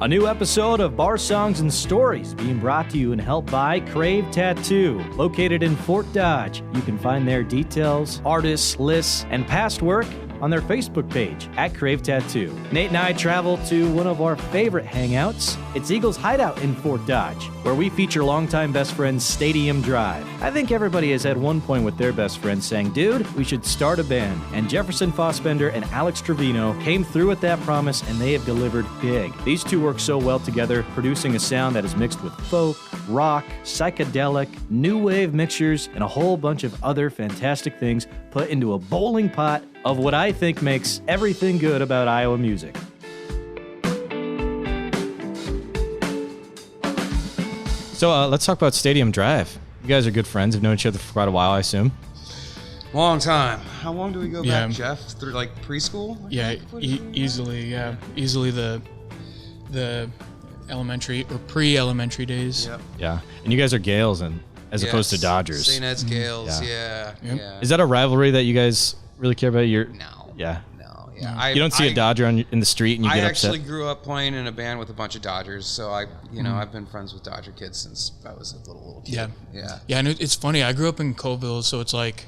A new episode of Bar Songs and Stories being brought to you and helped by Crave Tattoo, located in Fort Dodge. You can find their details, artists, lists, and past work on their Facebook page at Crave Tattoo. Nate and I travel to one of our favorite hangouts. It's Eagles Hideout in Fort Dodge, where we feature longtime best friends Stadium Drive. I think everybody has had one point with their best friend saying, dude, we should start a band. And Jefferson Fossbender and Alex Trevino came through with that promise, and they have delivered big. These two work so well together, producing a sound that is mixed with folk, rock, psychedelic, new wave mixtures, and a whole bunch of other fantastic things put into a bowling pot of what I think makes everything good about Iowa music. So let's talk about Stadium Drive. You guys are good friends. Have known each other for quite a while, I assume. Long time. How long do we go back, Jeff? Through like preschool? Yeah, easily. Yeah, easily the elementary or pre-elementary days. Yep. Yeah, and you guys are Gales and as opposed to Dodgers. St. Ed's Gales. Yeah. Yeah. Is that a rivalry that you guys really care about? No. Yeah. No. Yeah. You don't see a Dodger in the street and you get upset? I actually grew up playing in a band with a bunch of Dodgers, so I've been friends with Dodger kids since I was a little kid. Yeah, and it's funny. I grew up in Coville, so it's like,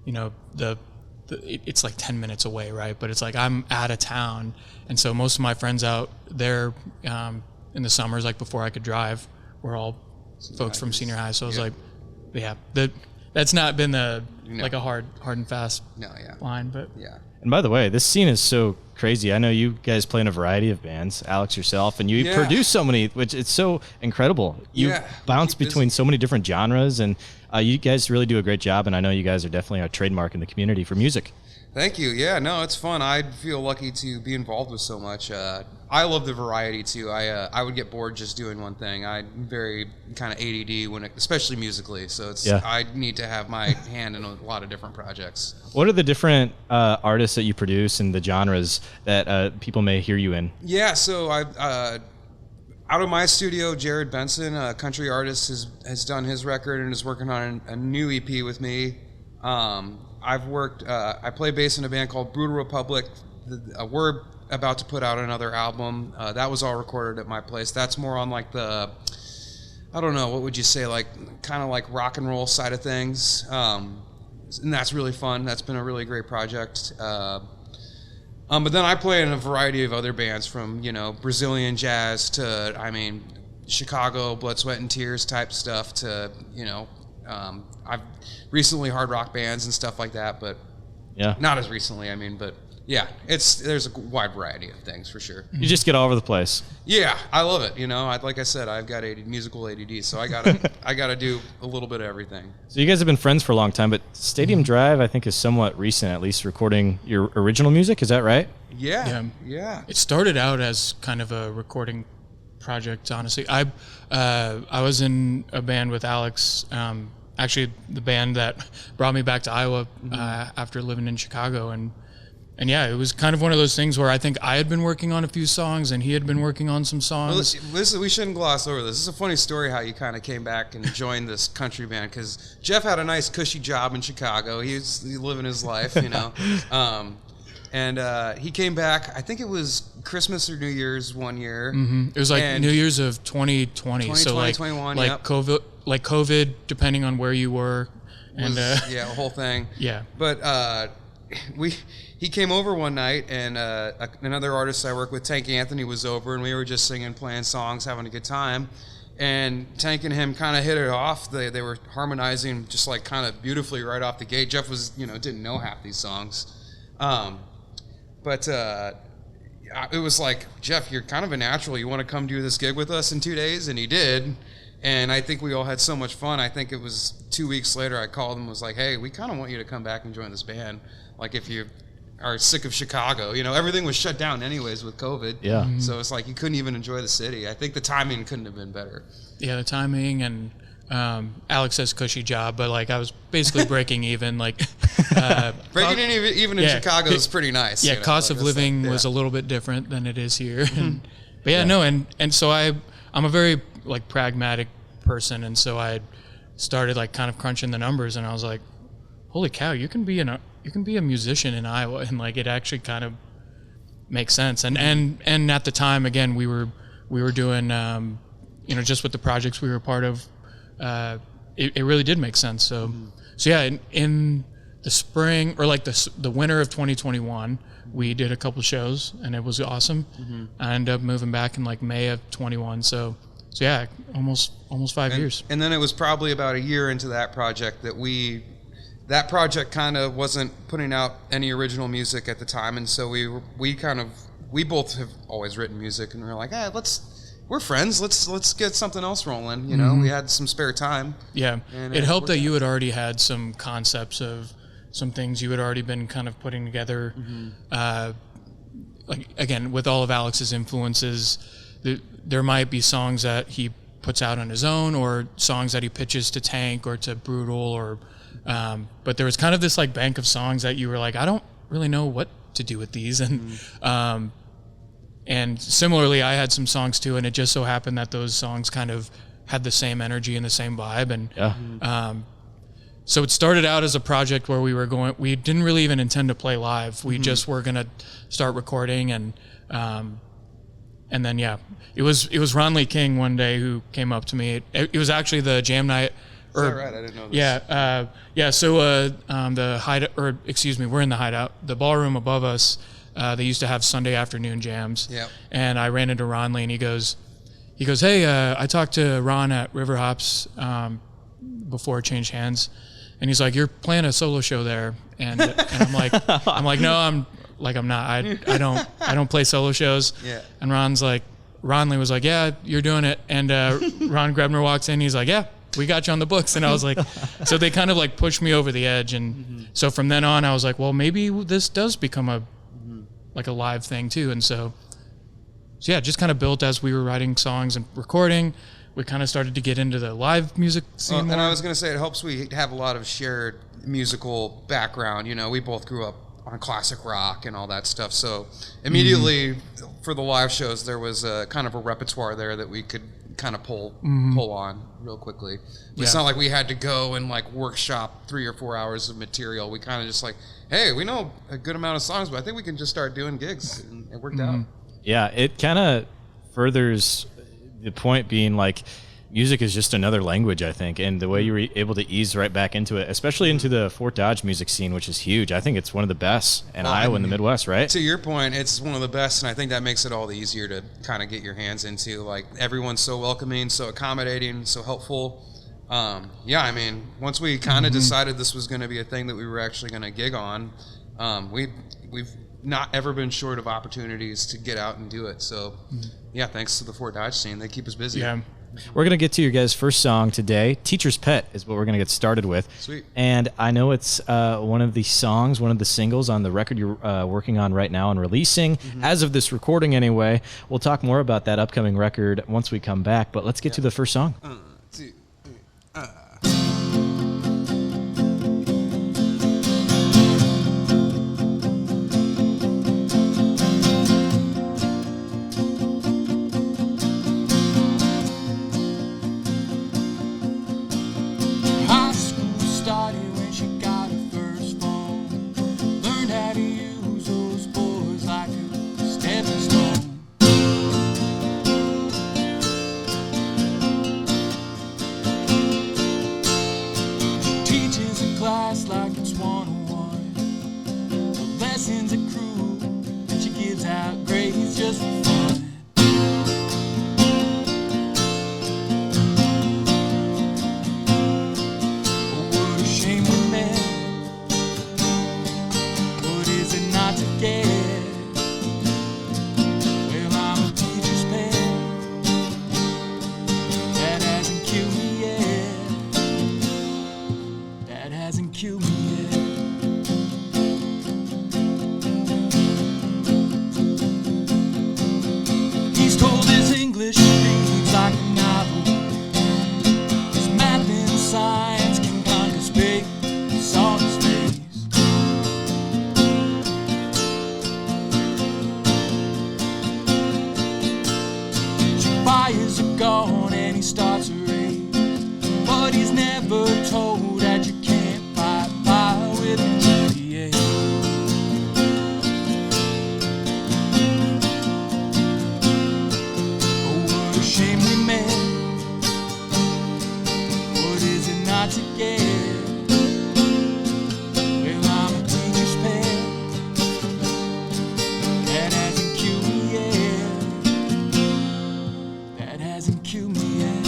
it's like 10 minutes away, right? But it's like I'm out of town, and so most of my friends out there in the summers, like before I could drive, were all folks from senior high. So I was like, that's not been like a hard and fast line, but yeah. And by the way, this scene is so crazy. I know you guys play in a variety of bands, Alex yourself, and you produce so many, which it's so incredible. You bounce between so many different genres, and you guys really do a great job, and I know you guys are definitely a trademark in the community for music. Thank you. Yeah, no, it's fun. I feel lucky to be involved with so much. I love the variety too. I would get bored just doing one thing. I'm very kind of ADD especially musically. So I need to have my hand in a lot of different projects. What are the different artists that you produce and the genres that people may hear you in? Yeah, so out of my studio, Jared Benson, a country artist, has done his record and is working on a new EP with me. I've worked, I play bass in a band called Brutal Republic. We're about to put out another album. That was all recorded at my place. That's more on like the, I don't know, what would you say, like kind of like rock and roll side of things. And that's really fun. That's been a really great project. But then I play in a variety of other bands from, Brazilian jazz to, Chicago, Blood, Sweat, and Tears type stuff to, I've recently hard rock bands and stuff like that, but not as recently. But yeah, there's a wide variety of things for sure. You just get all over the place. Yeah, I love it. Like I said, I've got musical ADD, so I gotta do a little bit of everything. So you guys have been friends for a long time, but Stadium Drive, I think, is somewhat recent, at least recording your original music. Is that right? Yeah. It started out as kind of a recording project, honestly. I was in a band with Alex. Actually, the band that brought me back to Iowa after living in Chicago, and yeah, it was kind of one of those things where I think I had been working on a few songs and he had been working on some songs. Well, we shouldn't gloss over this. This is a funny story how you kind of came back and joined this country band, because Jeff had a nice cushy job in Chicago. He's living his life, and he came back. I think it was Christmas or New Year's one year. Mm-hmm. It was like New Year's of 2020. So like 2021, COVID, depending on where you were, and a whole thing. Yeah, but he came over one night, and another artist I work with, Tank Anthony, was over, and we were just singing, playing songs, having a good time. And Tank and him kind of hit it off. They were harmonizing just like kind of beautifully right off the gate. Jeff was didn't know half these songs, but it was like, Jeff, you're kind of a natural. You want to come do this gig with us in 2 days? And he did. And I think we all had so much fun. I think it was 2 weeks later I called him and was like, hey, we kind of want you to come back and join this band. Like, if you are sick of Chicago, everything was shut down anyways with COVID. Yeah. Mm-hmm. So it's like you couldn't even enjoy the city. I think the timing couldn't have been better. Yeah, the timing, and Alex says cushy job, but like I was basically breaking even. Like breaking even in Chicago is pretty nice. Yeah, cost of living was a little bit different than it is here. But and so I'm a very like pragmatic person, and so I started like kind of crunching the numbers, and I was like, holy cow, you can be a musician in Iowa, and like it actually kind of makes sense. And at the time, again, we were we were doing, just with the projects we were part of, it really did make sense. So, so yeah, in the spring or like the winter of 2021, we did a couple shows and it was awesome. I ended up moving back in like May of 21. So yeah, almost 5 years. And then it was probably about a year into that project that project kind of wasn't putting out any original music at the time. And so we both have always written music, and we were like, we're friends. Let's get something else rolling. You know, we had some spare time. Yeah. It helped that you had already had some concepts of some things you had already been kind of putting together. Like again, with all of Alex's influences, there might be songs that he puts out on his own, or songs that he pitches to Tank or to Brutal, or but there was kind of this like bank of songs that you were like, I don't really know what to do with these, and similarly, I had some songs too, and it just so happened that those songs kind of had the same energy and the same vibe, and so it started out as a project where we didn't really even intend to play live. We just were gonna start recording, and then it was Ron Lee King one day who came up to me. It was actually the jam night. Is that right? I didn't know this. So the Hideout, or excuse me, we're in the Hideout. The ballroom above us, they used to have Sunday afternoon jams. Yep. And I ran into Ron Lee, and he goes, hey, I talked to Ron at River Hops before it changed hands, and he's like, you're playing a solo show there, and I'm like, no, I'm not. I don't play solo shows. Yeah. And Ron Lee was like, yeah, you're doing it. And Ron Grebner walks in, he's like, yeah, we got you on the books. And I was like, so they kind of like pushed me over the edge. And so from then on, I was like, well, maybe this does become a live thing too. And so yeah, just kind of built as we were writing songs and recording. We kind of started to get into the live music scene more. And I was going to say, it helps we have a lot of shared musical background. You know, we both grew up on classic rock and all that stuff. So immediately for the live shows, there was a kind of a repertoire there that we could kind of pull on real quickly. It's not like we had to go and like workshop 3 or 4 hours of material. We kind of just like, hey, we know a good amount of songs, but I think we can just start doing gigs, and it worked out. Yeah, it kind of furthers the point being like music is just another language, I think, and the way you were able to ease right back into it, especially into the Fort Dodge music scene, which is huge. I think it's one of the best in Iowa and the Midwest, right? To your point, it's one of the best, and I think that makes it all the easier to kind of get your hands into. Like, everyone's so welcoming, so accommodating, so helpful. I mean, once we kind of decided this was going to be a thing that we were actually going to gig on, we've not ever been short of opportunities to get out and do it. So, thanks to the Fort Dodge scene, they keep us busy. Yeah. We're going to get to your guys' first song today. Teacher's Pet is what we're going to get started with. Sweet. And I know it's one of the singles on the record you're working on right now and releasing, as of this recording anyway. We'll talk more about that upcoming record once we come back, but let's get to the first song. shame we met. What is it not to get? Well, I'm a teacher's pet. That hasn't killed me yet. That hasn't killed me yet.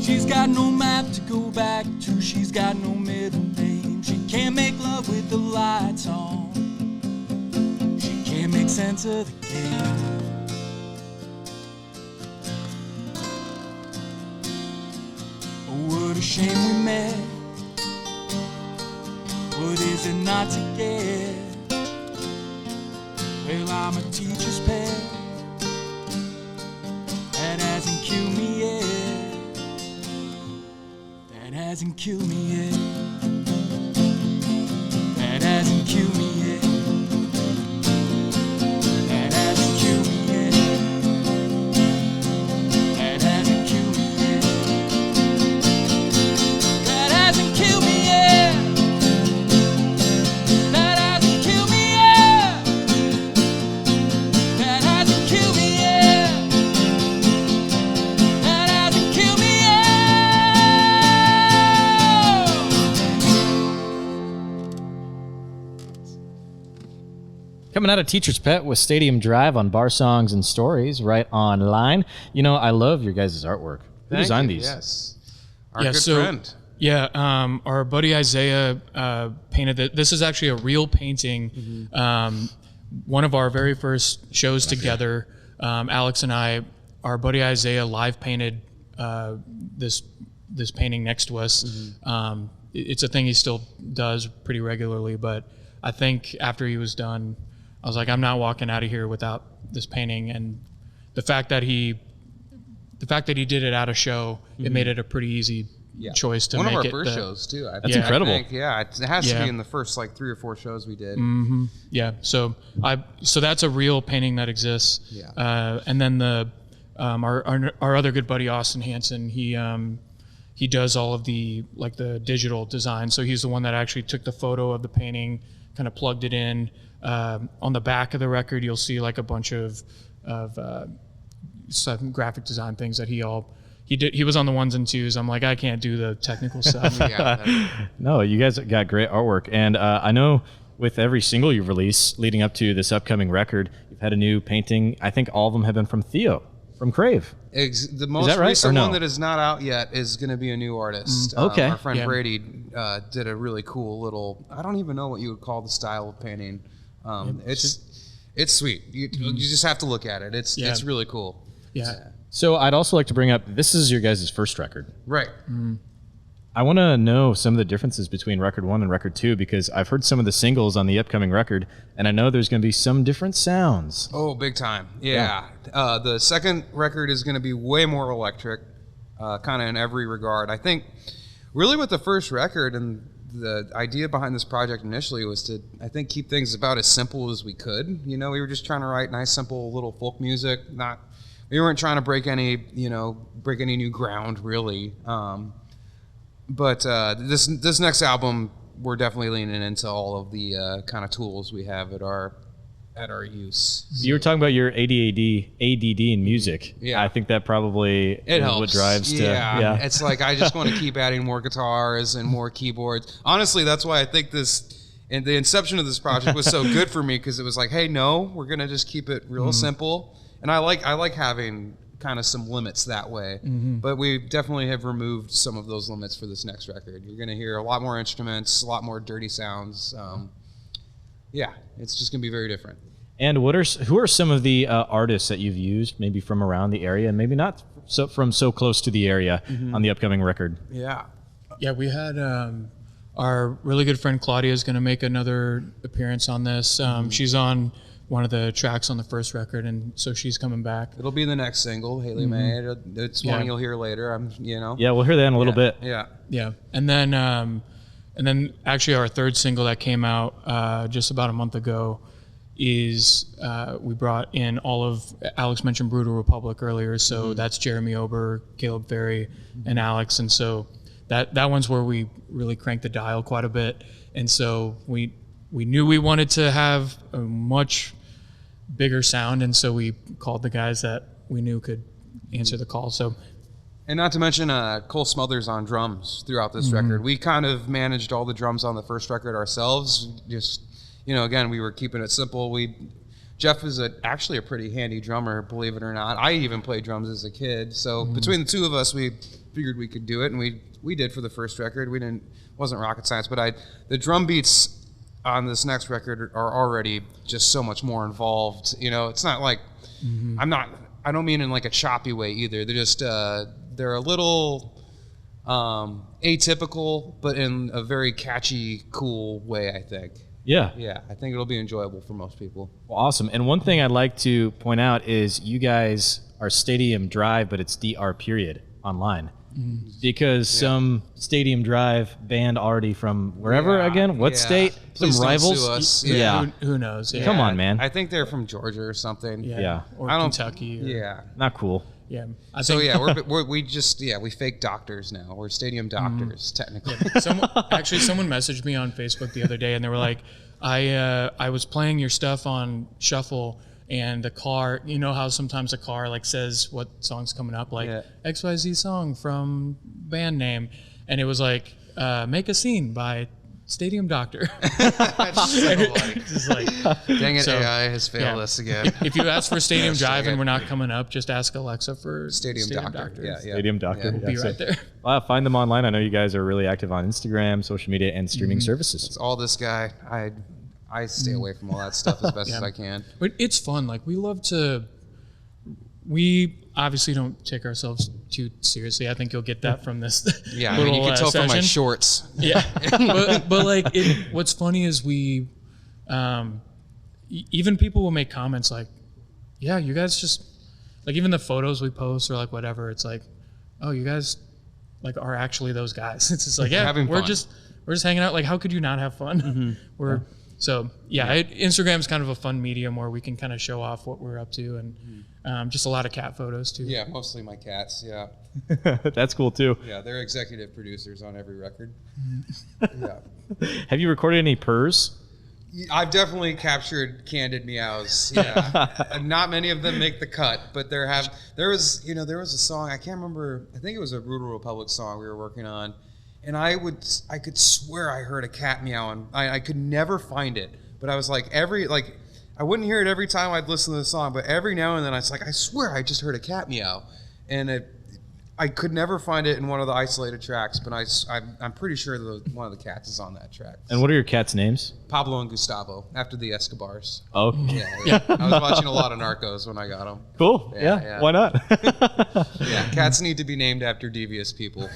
She's got no map to go back to, she's got no middle name. She can't make love with the lights on. She can't make sense of the game. Oh, what a shame we met. What is it not to get? Well, I'm a teacher's pet. That hasn't killed me yet. That hasn't killed me yet. That hasn't killed me yet. That hasn't killed me yet. That hasn't killed me yet. That hasn't killed me yet. That hasn't killed me yet. That hasn't killed me yet. That hasn't killed me yet. Coming out of Teacher's Pet with Stadium Drive on Bar Songs and Stories right online. You know, I love your guys' artwork. Who designed these? Yes. Our good friend. Yeah, our buddy Isaiah painted it. This is actually a real painting. One of our very first shows together, Alex and I, our buddy Isaiah live painted this painting next to us. It's a thing he still does pretty regularly, but I think after he was done, I was like, I'm not walking out of here without this painting. And the fact that he did it at a show, it made it a pretty easy choice to One make it. of our first shows too. That's incredible. I think, it has to be in the first like 3 or 4 shows we did. Yeah, so that's a real painting that exists. Yeah. And then the our other good buddy Austin Hansen, he does all of the digital design. So he's the one that actually took the photo of the painting, kind of plugged it in. On the back of the record, you'll see like a bunch of some graphic design things that he did. He was on the ones and twos. I'm like, I can't do the technical stuff. No, you guys got great artwork. And I know with every single you've released leading up to this upcoming record, you've had a new painting. I think all of them have been from Theo, from Crave. The most recent one that is not out yet is going to be a new artist. Okay. Our friend Brady did a really cool little, I don't even know what you would call the style of painting. It's sweet. You just have to look at it. It's really cool. Yeah. So I'd also like to bring up, this is your guys' first record. Right. I want to know some of the differences between record 1 and record 2 because I've heard some of the singles on the upcoming record, and I know there's going to be some different sounds. Oh, big time. Yeah. The second record is going to be way more electric, kind of in every regard. I think really with the first record and the idea behind this project initially was to, I think, keep things about as simple as we could. You know, we were just trying to write nice, simple little folk music. We weren't trying to break any new ground really. But this next album, we're definitely leaning into all of the kind of tools we have at our use. You were talking about your ADD in music. Yeah, I think that probably helps. What drives to. Yeah, it's like I just want to keep adding more guitars and more keyboards. Honestly, that's why I think the inception of this project was so good for me because it was like, hey, no, we're gonna just keep it real simple, and I like having kind of some limits that way, but we definitely have removed some of those limits for this next record. You're going to hear a lot more instruments, a lot more dirty sounds. It's just going to be very different. And who are some of the artists that you've used, maybe from around the area, and maybe not from so close to the area on the upcoming record? Yeah. Yeah, we had our really good friend Claudia is going to make another appearance on this. She's on one of the tracks on the first record, and so she's coming back. It'll be the next single, Haley May. It's one you'll hear later. Yeah, we'll hear that in a little bit. Yeah, and then actually our third single that came out just about a month ago is we brought in all of Alex mentioned Brutal Republic earlier, so that's Jeremy Ober, Caleb Ferry, and Alex, and so that one's where we really cranked the dial quite a bit, and so we knew we wanted to have a much bigger sound, and so we called the guys that we knew could answer the call. So, and not to mention Cole Smothers on drums throughout this record. We kind of managed all the drums on the first record ourselves. Just, again, we were keeping it simple. Jeff is actually a pretty handy drummer, believe it or not. I even played drums as a kid. So between the two of us, we figured we could do it, and we did for the first record. Wasn't rocket science, but the drum beats on this next record are already just so much more involved. It's not like I don't mean in like a choppy way either. They're just they're a little atypical, but in a very catchy, cool way, I think. Yeah. I think it'll be enjoyable for most people. Well, awesome. And one thing I'd like to point out is you guys are Stadium Drive, but it's DR period online. Because some Stadium Drive band already from wherever again? What state? Please some don't rivals? sue us. Yeah. Who knows? Yeah. Come on, man. I think they're from Georgia or something. Yeah. Or I don't- Kentucky. Not cool. Yeah. We fake doctors now. We're stadium doctors, technically. Someone messaged me on Facebook the other day, and they were like, I was playing your stuff on shuffle, and the car, how sometimes a car like says what song's coming up, like XYZ song from band name, and it was like Make a Scene by Stadium Doctor. That's so funny. Just like, Dang it, AI has failed us again. if you ask for Stadium Drive and we're not coming up, just ask Alexa for Stadium Doctor. Yeah. Stadium Doctor. We'll be right there. Find them online. I know you guys are really active on Instagram, social media, and streaming services. It's all this guy. I stay away from all that stuff as best as I can. But it's fun. Like, we obviously don't take ourselves too seriously. I think you'll get that from this. Yeah, little, you can tell from my session. shorts. Yeah, but like, what's funny is even people will make comments like, "Yeah, you guys just like," even the photos we post or like whatever. It's like, "Oh, you guys like are actually those guys." It's just like, yeah, we're just hanging out. Like, how could you not have fun? So Instagram's kind of a fun medium where we can kind of show off what we're up to, and just a lot of cat photos too. Yeah, mostly my cats. Yeah. That's cool too. Yeah, they're executive producers on every record. Yeah. Have you recorded any purrs? I've definitely captured candid meows. Yeah. Not many of them make the cut, but there was a song, I can't remember, I think it was a Brutal Republic song we were working on. And I could swear I heard a cat meow, and I could never find it. But I was like, I wouldn't hear it every time I'd listen to the song, but every now and then I was like, I swear I just heard a cat meow. And I could never find it in one of the isolated tracks, but I'm pretty sure one of the cats is on that track. And what are your cats' names? Pablo and Gustavo, after the Escobars. Oh, yeah. I was watching a lot of Narcos when I got them. Cool. Yeah. Why not? Yeah, cats need to be named after devious people.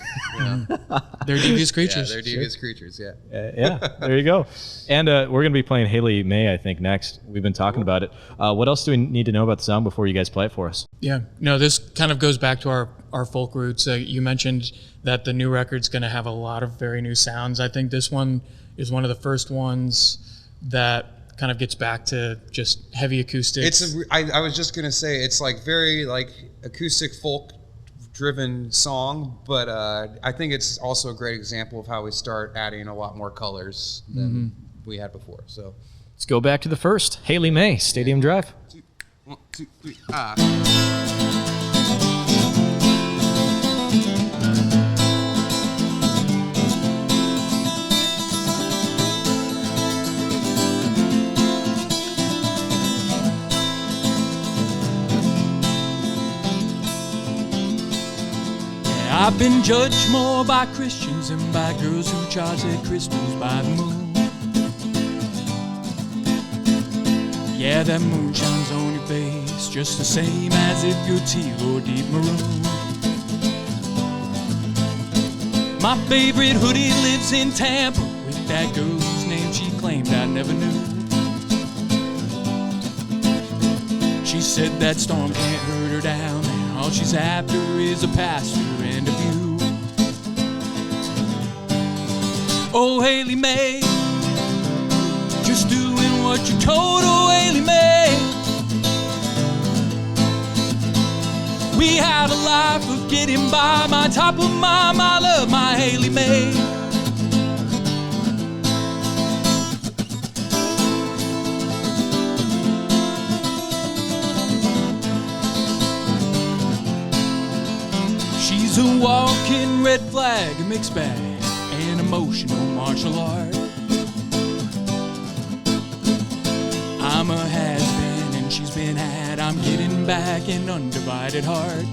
They're devious creatures. Yeah, they're devious creatures. Yeah. Yeah. There you go. And we're gonna be playing Haley May, I think, next. We've been talking about it. What else do we need to know about the song before you guys play it for us? Yeah. No, this kind of goes back to our folk roots. You mentioned that the new record's going to have a lot of very new sounds. I think this one is one of the first ones that kind of gets back to just heavy acoustics. I was just going to say, it's like very like acoustic folk driven song, but I think it's also a great example of how we start adding a lot more colors than we had before. So let's go back to the first. Haley May, Stadium Drive. 1, 2, 3, ah. I've been judged more by Christians than by girls who charge their crystals by the moon. Yeah, that moon shines on your face, just the same as if you're teal or deep maroon. My favorite hoodie lives in Tampa with that girl whose name she claimed I never knew. She said that storm can't hurt her down there. All she's after is a pasture and a view. Oh, Haley May, just doing what you're told. Oh, Haley May, we had a life of getting by. My top of my love, my Haley May. She's a walking red flag, a mixed bag, an emotional martial art. I'm a has-been and she's been had. I'm getting back an undivided heart.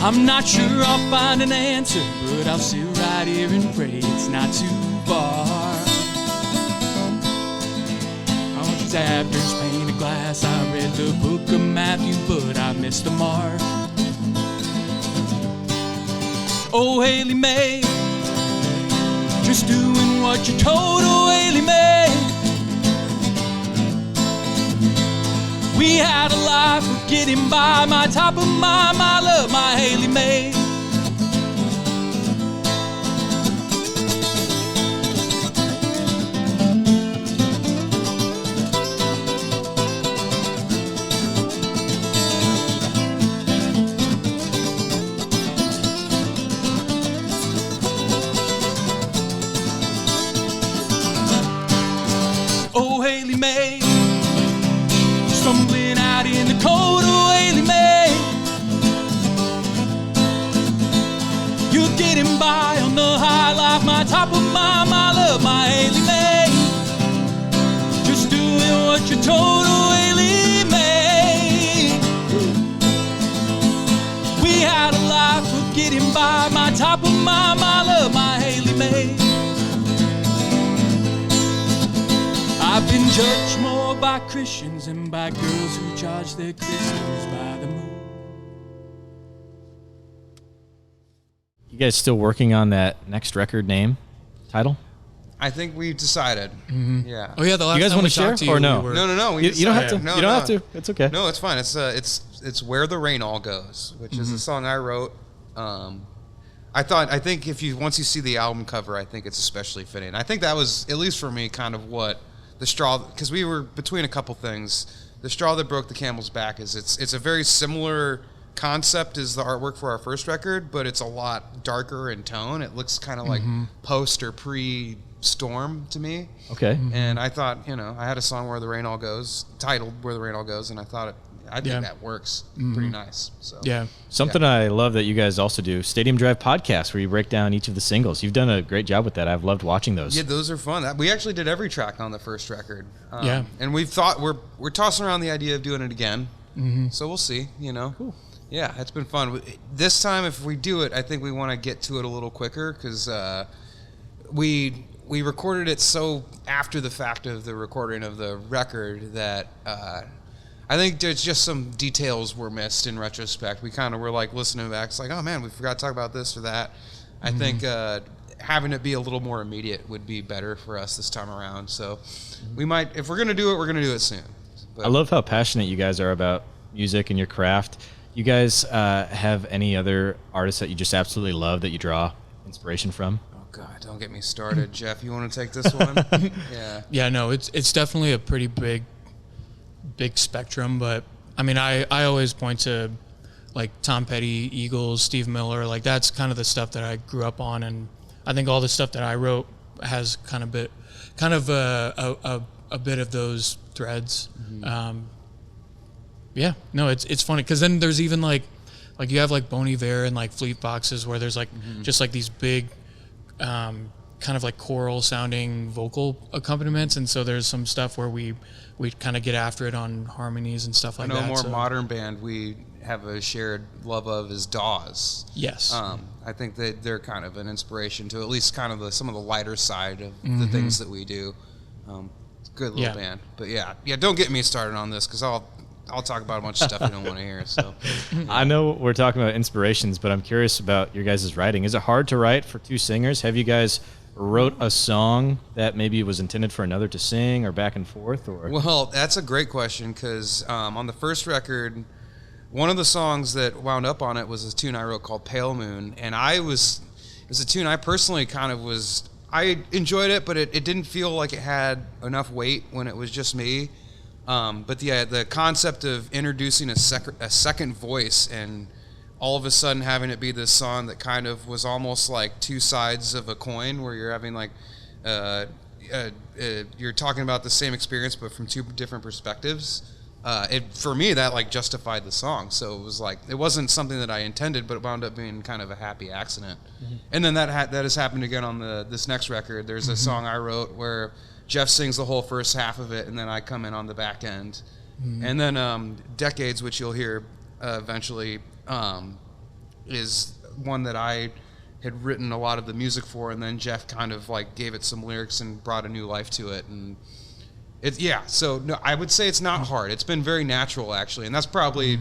I'm not sure I'll find an answer, but I'll sit right here and pray it's not too far. All she's after's painted glass. I read the book of Matthew, but I missed the mark. Oh, Haley May, just doing what you're told. Oh, Haley May, we had a life of getting by. My top of my love, my Haley May. Oh, Haley May, stumbling out in the cold. Oh, Haley May, you're getting by on the high life. My top of my love, my Haley May, just doing what you're told. Oh, Haley May, we had a life of getting by. My top of my love, my Haley May. I've been judged more by Christians than by girls who charge their crystals by the moon. You guys still working on that next record name, title? I think we've decided. Mm-hmm. Yeah. Oh yeah, the last You guys time want we to share talked to you, or no? we were- No. You don't have to. No, you don't have to. It's okay. No, it's fine. It's Where the Rain All Goes, which is a song I wrote. I think once you see the album cover, I think it's especially fitting. I think that was, at least for me, kind of what the straw, because we were between a couple things. The straw that broke the camel's back is it's a very similar concept as the artwork for our first record, but it's a lot darker in tone. It looks kind of like post or pre-storm to me. Okay. And I thought, I had a song Where the Rain All Goes, titled Where the Rain All Goes, and I thought I think that works pretty nice. So Yeah. Something I love that you guys also do, Stadium Drive podcast, where you break down each of the singles. You've done a great job with that. I've loved watching those. Yeah, those are fun. We actually did every track on the first record. Yeah. And we've thought we're tossing around the idea of doing it again. So we'll see. Cool. Yeah, it's been fun. This time, if we do it, I think we want to get to it a little quicker because we recorded it so after the fact of the recording of the record that I think there's just some details were missed in retrospect. We kind of were like listening back. It's like, oh man, we forgot to talk about this or that. I think having it be a little more immediate would be better for us this time around. So we might, if we're going to do it, we're going to do it soon. But I love how passionate you guys are about music and your craft. You guys have any other artists that you just absolutely love that you draw inspiration from? Oh God, don't get me started. Jeff, you want to take this one? Yeah. Yeah, no, it's definitely a pretty big spectrum, but I mean, I always point to like Tom Petty, Eagles, Steve Miller, like that's kind of the stuff that I grew up on, and I think all the stuff that I wrote has kind of a bit of those threads. Yeah, no, it's funny because then there's even like you have like Bon Iver and like Fleet Foxes where there's like just like these big kind of like choral sounding vocal accompaniments, and so there's some stuff where we kind of get after it on harmonies and stuff like that. I know a more modern band we have a shared love of is Dawes. Yes. I think that they're kind of an inspiration to at least kind of some of the lighter side of the things that we do. It's a good little band. But yeah, don't get me started on this because I'll talk about a bunch of stuff you don't want to hear. So I know we're talking about inspirations, but I'm curious about your guys' writing. Is it hard to write for two singers? Have you guys wrote a song that maybe was intended for another to sing, or back and forth? Or well, that's a great question because on the first record, one of the songs that wound up on it was a tune I wrote called Pale Moon, and it was a tune I personally I enjoyed it, but it didn't feel like it had enough weight when it was just me. But the concept of introducing a second voice and all of a sudden having it be this song that kind of was almost like two sides of a coin, where you're having like you're talking about the same experience but from two different perspectives. For me, that like justified the song. So it was like, it wasn't something that I intended, but it wound up being kind of a happy accident. Mm-hmm. And then that has happened again on this next record. There's a song I wrote where Jeff sings the whole first half of it, and then I come in on the back end. Mm-hmm. And then Decades, which you'll hear eventually, is one that I had written a lot of the music for, and then Jeff kind of like gave it some lyrics and brought a new life to it. And so no, I would say it's not hard. It's been very natural, actually, and that's probably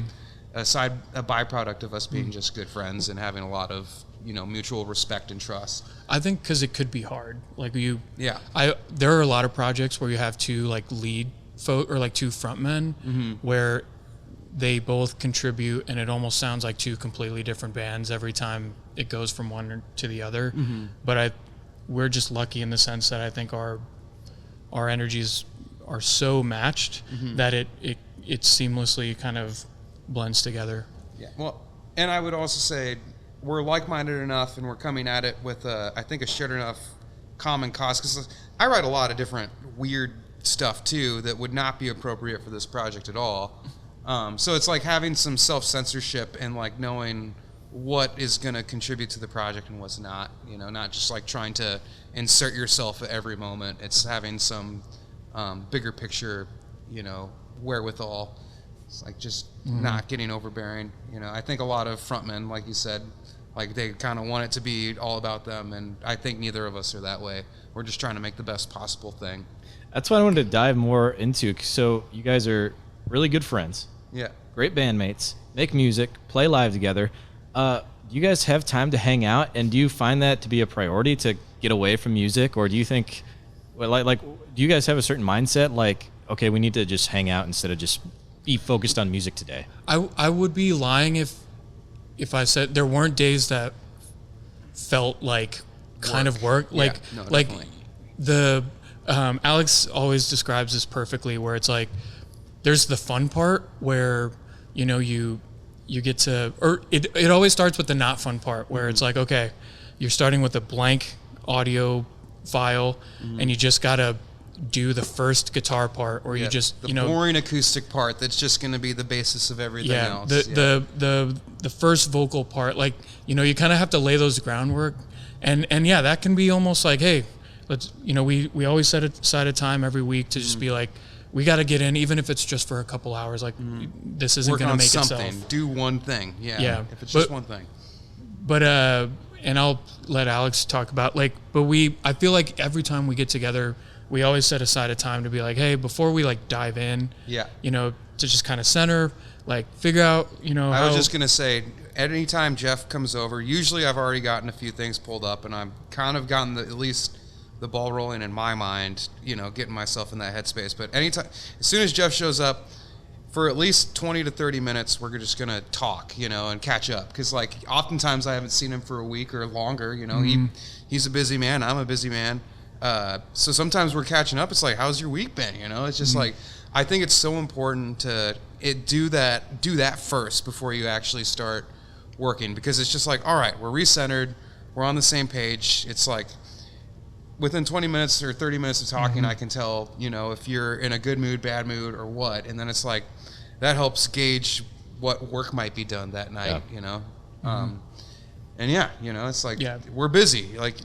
a byproduct of us being just good friends and having a lot of mutual respect and trust. I think because it could be hard. Like there are a lot of projects where you have two like lead folk or like two frontmen, where they both contribute, and it almost sounds like two completely different bands every time it goes from one to the other. Mm-hmm. But we're just lucky in the sense that I think our energies are so matched that it seamlessly kind of blends together. Yeah. Well, and I would also say we're like-minded enough, and we're coming at it with I think a shared enough common cause, because I write a lot of different weird stuff too that would not be appropriate for this project at all. So it's like having some self-censorship and like knowing what is going to contribute to the project and what's not, not just like trying to insert yourself at every moment. It's having some bigger picture, wherewithal. It's like just not getting overbearing. I think a lot of frontmen, like you said, like they kind of want it to be all about them, and I think neither of us are that way. We're just trying to make the best possible thing. That's what I wanted to dive more into. So you guys are really good friends. Yeah. Great bandmates, make music, play live together. Do you guys have time to hang out, and do you find that to be a priority to get away from music, or do you think, like, do you guys have a certain mindset, like, okay, we need to just hang out instead of just be focused on music today? I would be lying if I said there weren't days that felt like kind of work. Like, no, like definitely. Alex always describes this perfectly, where it's like there's the fun part where you get to, or it always starts with the not fun part where it's like, okay, you're starting with a blank audio file and you just gotta do the first guitar part, or you just the boring acoustic part that's just going to be the basis of everything else. The first vocal part, like you kind of have to lay those groundwork, and that can be almost like, hey, let's we always set aside a time every week to just be like, we got to get in, even if it's just for a couple hours. Like this isn't going to make something. Itself. Do one thing, if it's just one thing. But and I'll let Alex talk about I feel like every time we get together, we always set aside a time to be like, hey, before we like dive in, to just kind of center, like figure out, I was just going to say, at any time Jeff comes over, usually I've already gotten a few things pulled up, and I've kind of gotten at least the ball rolling in my mind, getting myself in that headspace. But anytime, as soon as Jeff shows up, for at least 20 to 30 minutes, we're just going to talk, and catch up. Because, like, oftentimes I haven't seen him for a week or longer, he's a busy man, I'm a busy man. So sometimes we're catching up. It's like, how's your week been? It's just like, I think it's so important to do that first before you actually start working, because it's just like, all right, we're recentered, we're on the same page. It's like within 20 minutes or 30 minutes of talking, I can tell, if you're in a good mood, bad mood, or what. And then it's like, that helps gauge what work might be done that night, And it's like, we're busy. Like,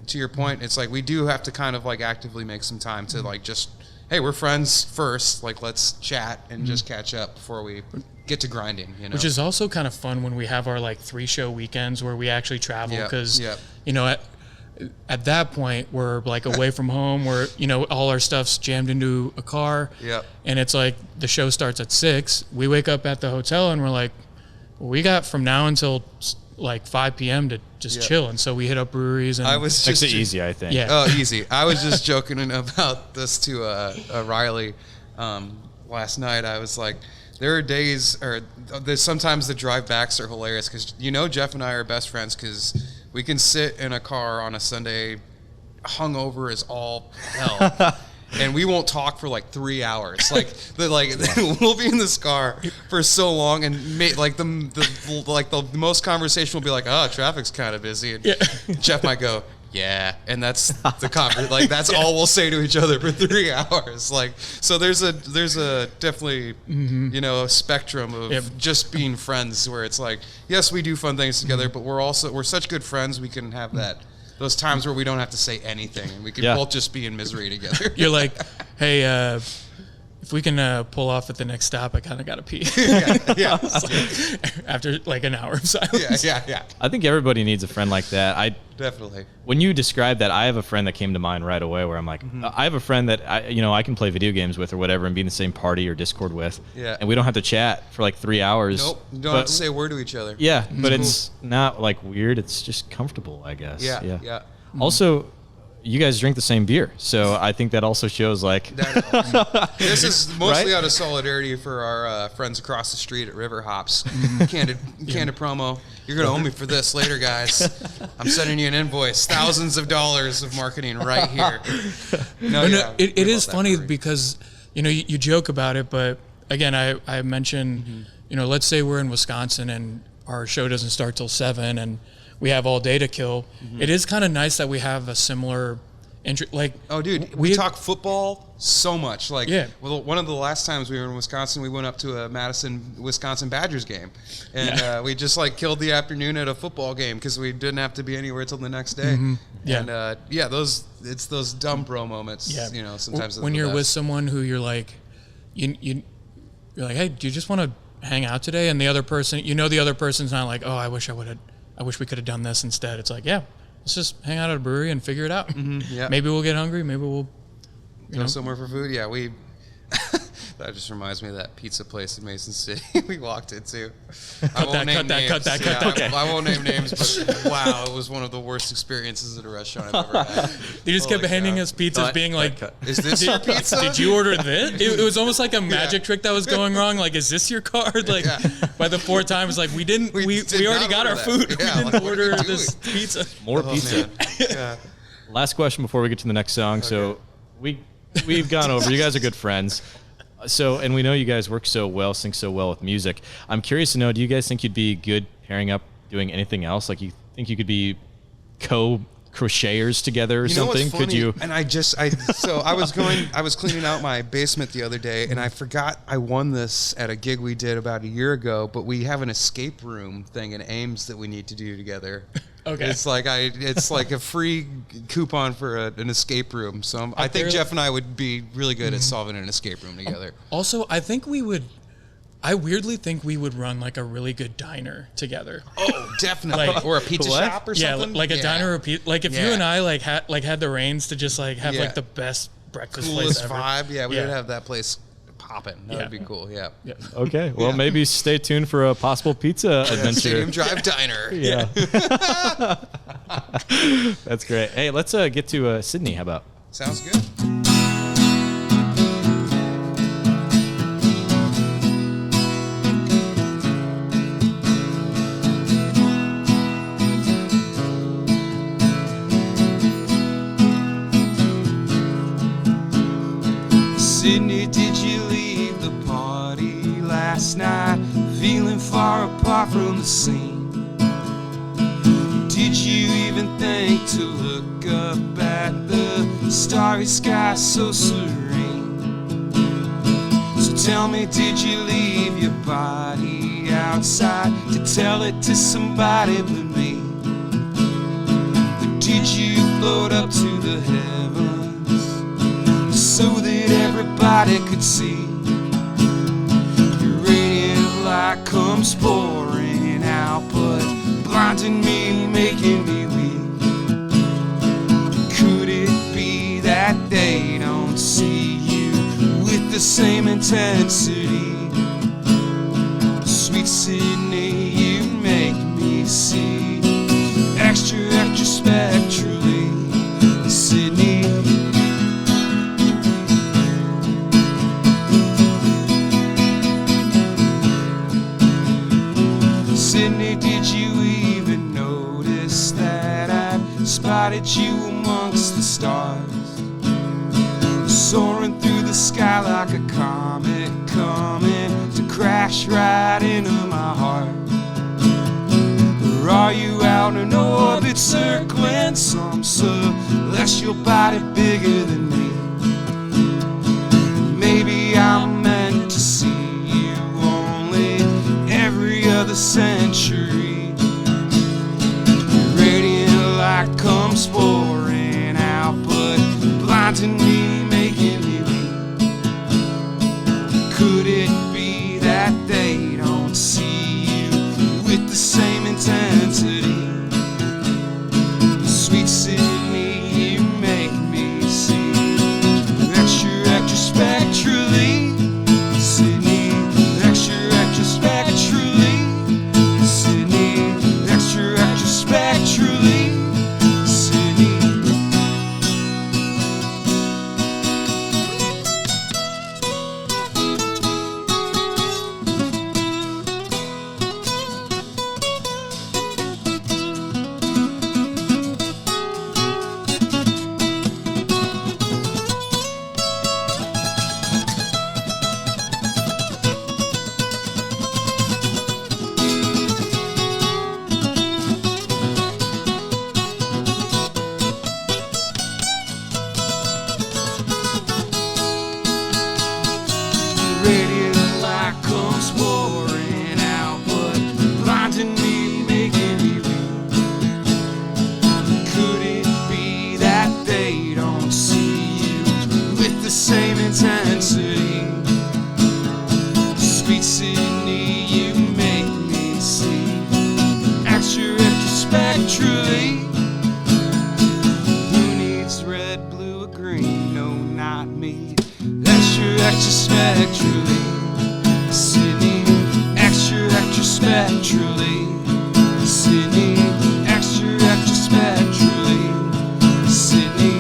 to your point, it's like we do have to kind of like actively make some time to like just, hey, we're friends first. Like, let's chat and just catch up before we get to grinding, Which is also kind of fun when we have our like 3-show weekends where we actually travel, because, at that point we're like away from home, we're, you know, all our stuff's jammed into a car. Yep. And it's like the show starts at 6. We wake up at the hotel and we're like, well, we got from now until like 5 p.m. to just chill. And so we hit up breweries, and I was Makes just it easy, I think. Yeah. Oh, easy. I was just joking about this to Riley last night. I was like, there are days, or there's sometimes the drive backs are hilarious because, you know, Jeff and I are best friends because we can sit in a car on a Sunday hungover as all hell. And we won't talk for like 3 hours. We'll be in this car for so long, and the most conversation will be like, "Oh, traffic's kind of busy." And Jeff might go, "Yeah," and that's the conversation. Like that's all we'll say to each other for 3 hours. Like so, there's a definitely you know, a spectrum of just being friends where it's like, yes, we do fun things together, but we're such good friends we can have those times where we don't have to say anything and we can both just be in misery together. You're like, hey, if we can pull off at the next stop, I kind of got to pee. yeah. After like an hour of silence. Yeah. I think everybody needs a friend like that. Definitely. When you described that, I have a friend that came to mind right away where I'm like, I have a friend that I can play video games with or whatever and be in the same party or Discord with. Yeah. And we don't have to chat for like 3 hours. Nope. You don't have to say a word to each other. Yeah, but it's not like weird. It's just comfortable, I guess. Yeah. Also, you guys drink the same beer, so I think that also shows like This is mostly Right? out of solidarity for our friends across the street at River Hops. Candid promo. You're gonna owe me for this later, guys. I'm sending you an invoice, thousands of dollars of marketing right here. It is funny because you know you joke about it, but again, I mentioned you know, let's say we're in Wisconsin and our show doesn't start till 7 and we have all day to kill. It is kind of nice that we have a similar interest. Like, oh, dude, we talk football so much. Like, well, one of the last times we were in Wisconsin, we went up to a Madison, Wisconsin Badgers game, and we just like killed the afternoon at a football game because we didn't have to be anywhere till the next day. And it's those dumb bro moments. Yeah. You know, sometimes when you're with someone who you're like, you're like, hey, do you just want to hang out today? And the other person, you know, the other person's not like, oh, I wish we could have done this instead. It's like, yeah, let's just hang out at a brewery and figure it out. Maybe we'll get hungry. Maybe we'll go somewhere for food. Yeah, that just reminds me of that pizza place in Mason City we walked into. I won't name names. I won't name names, but wow, it was one of the worst experiences at a restaurant I've ever had. They just kept handing us pizzas, being like, "Is this your pizza? Did you order this?" It was almost like a magic trick that was going wrong. Like, is this your card? Like, by the 4th time, it's like we already got our food. We didn't order this pizza. More pizza. Last question before we get to the next song. So we've gone over. You guys are good friends. So, and we know you guys work so well, sync so well with music. I'm curious to know, do you guys think you'd be good pairing up doing anything else? Like, you think you could be crocheters together or something? What's funny? Could you? And I was cleaning out my basement the other day, and I forgot I won this at a gig we did about a year ago, but we have an escape room thing in Ames that we need to do together. Okay. It's like a free coupon for an escape room. So I think Jeff and I would be really good at solving an escape room together. Also, I weirdly think we would run like a really good diner together. Oh, definitely. Or a pizza shop or something. Yeah, like a diner or pizza. Like if you and I like had the reins to just like have like the best breakfast coolest place ever. vibe. Yeah, we would have that place popping. That would be cool. Yeah. Okay. Well, maybe stay tuned for a possible pizza adventure. Stadium Drive Diner. Yeah. That's great. Hey, let's get to Sydney. How about? Sounds good. Sydney, did you leave the party last night, feeling far apart from the scene? Did you even think to look up at the starry sky so serene? So tell me, did you leave your body outside to tell it to somebody but me? Or did you float up to the heavens so that everybody could see? Your radiant light comes pouring out, but blinding me, making me weak. same intensity. Sweet Sydney, you make me see extra, extra spectrally. Sydney, Sydney, did you even notice that I spotted you amongst the stars, soaring through the sky like a comet, coming to crash right into my heart? Or are you out in orbit circling some celestial body bigger than me? Maybe I'm meant to see you only every other century. Radiant light comes pouring out, but blinding me, making me weak. Could it be that they don't see you with the same intensity? Sweet Sydney, you make me see extra, extra spectrally. Sydney, extra, extra spectrally. Sydney, extra, extra spectrally. Sydney. Radiant light comes pouring out, but blinding me, making me weak. Could it be that they don't see you with the same intensity? Sweet Sydney, you make me see extra, extra spectrally. Who needs red, blue, or green? No, not me. Extra, extra spectrally. Sydney, extra, extra spectrally. Sydney, extra, extra spectrally. Sydney.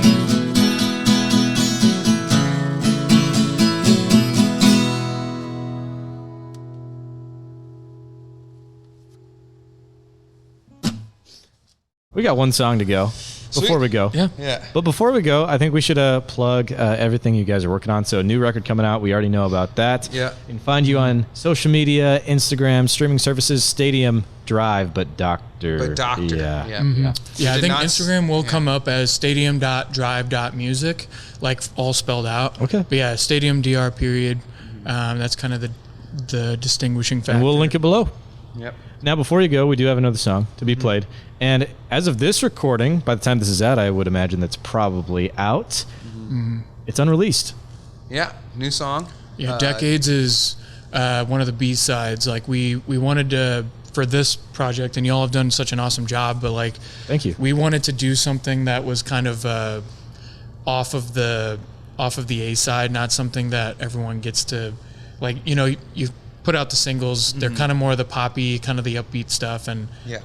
We got one song to go before we go. Yeah. Yeah. But before we go, I think we should plug everything you guys are working on. So a new record coming out. We already know about that. Yeah. You can find you on social media, Instagram, streaming services, Stadium Drive, but Doctor. But Doctor. Yeah. Yeah. Yeah. Yeah, I did think not Instagram will come up as stadium.drive.music, like all spelled out. Okay. But yeah, stadium DR period. That's kind of the distinguishing factor. And we'll link it below. Yep. Now, before you go, we do have another song to be played. And as of this recording, by the time this is out, I would imagine that's probably out. It's unreleased. Yeah. New song. Yeah, Decades is one of the B-sides. Like we wanted to, for this project, and y'all have done such an awesome job, but like, Thank you. we wanted to do something that was kind of off of the A side, not something that everyone gets to, like, you put out the singles. They're kind of more of the poppy, kind of the upbeat stuff, and Yeah.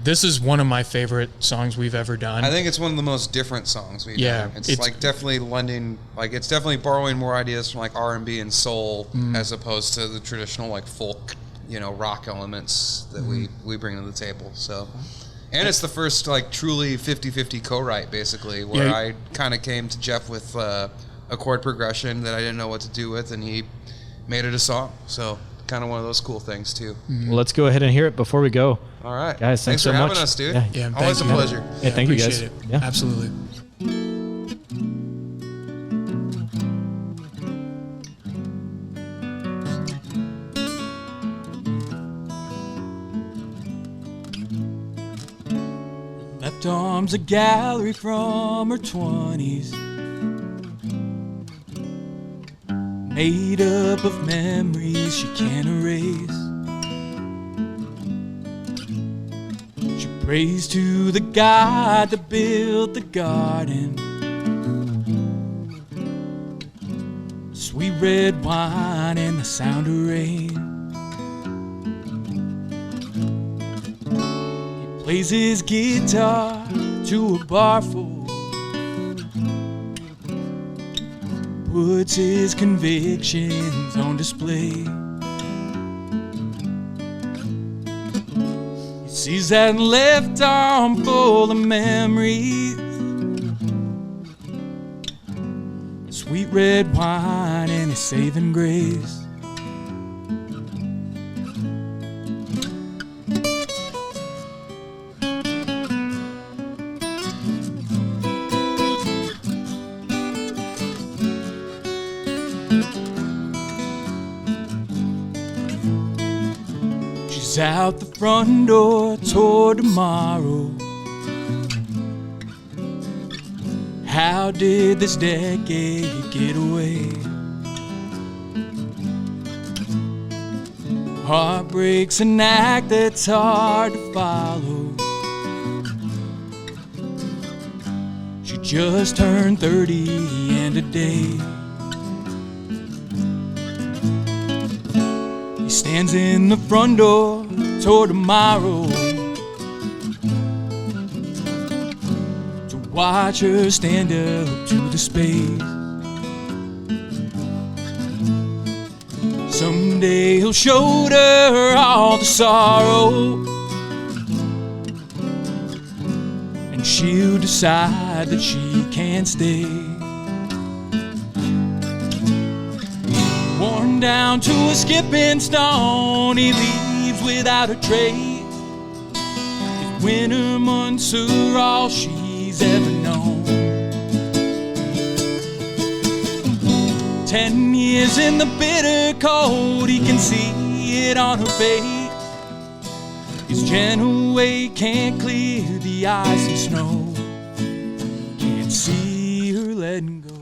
this is one of my favorite songs we've ever done. I think it's one of the most different songs we've Yeah, done. It's it's- like definitely lending, like it's definitely borrowing more ideas from like R&B and soul as opposed to the traditional like folk, rock elements that we bring to the table. So, and it's the first like truly 50-50 co-write basically, where Yeah. I kind of came to Jeff with a chord progression that I didn't know what to do with, and he made it a song. So kind of one of those cool things too. Well, let's go ahead and hear it before we go. All right, Guys, thanks for so having much. us, dude. Yeah. Always thanks, a man. pleasure. Hey, thank you, guys. Appreciate it. Yeah. Absolutely. Left arm's a gallery from her 20s, made up of memories she can't erase. She prays to the God that built the garden. Sweet sweet red wine and the sound of rain. He plays his guitar to a bar full, puts his convictions on display. He sees that left arm full of memories, sweet red wine and his saving grace. She's out the front door toward tomorrow. How did this decade get away? Heartbreak's an act that's hard to follow. She just turned 30 and a day. He stands in the front door toward tomorrow, watch her stand up to the space. Someday he'll show her all the sorrow, and she'll decide that she can't stay. Worn down to a skipping stone, he leaves without a trace. His winter months are all she's ever known. 10 years in the bitter cold, he can see it on her face. His gentle way can't clear the ice and snow. Can't see her letting go.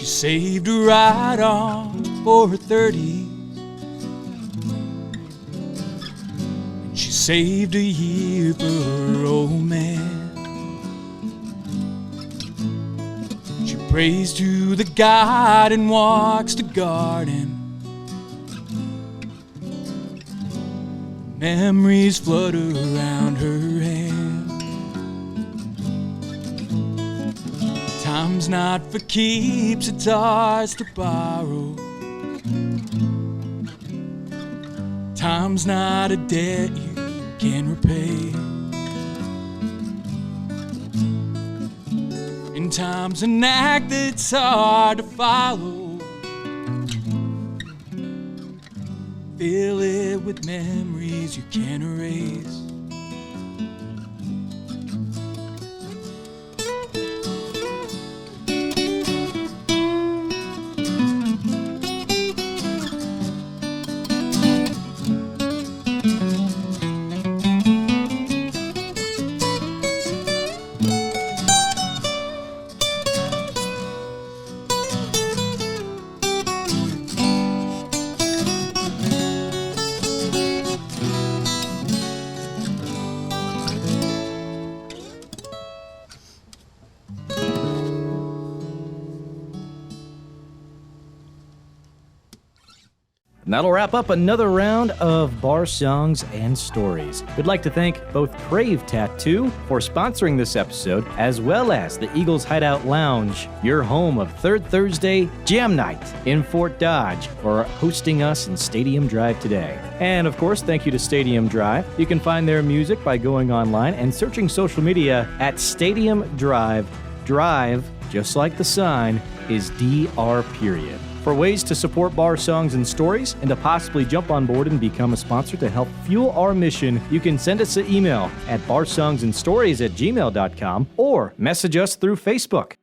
Saved a ride on for her 30s, and she saved a year for her old man. She prays to the God and walks the garden. Memories flutter around her hand. Time's not for keeps, it's ours to borrow. Time's not a debt you can repay. And time's an act that's hard to follow. Fill it with memories you can't erase. And that'll wrap up another round of Bar Songs and Stories. We'd like to thank both Crave Tattoo for sponsoring this episode, as well as the Eagles Hideout Lounge, your home of Third Thursday Jam Night in Fort Dodge, for hosting us in Stadium Drive today. And of course, thank you to Stadium Drive. You can find their music by going online and searching social media at Stadium Drive. Drive, just like the sign, is DR period. For ways to support Bar Songs and Stories and to possibly jump on board and become a sponsor to help fuel our mission, you can send us an email at barsongandstories@gmail.com or message us through Facebook.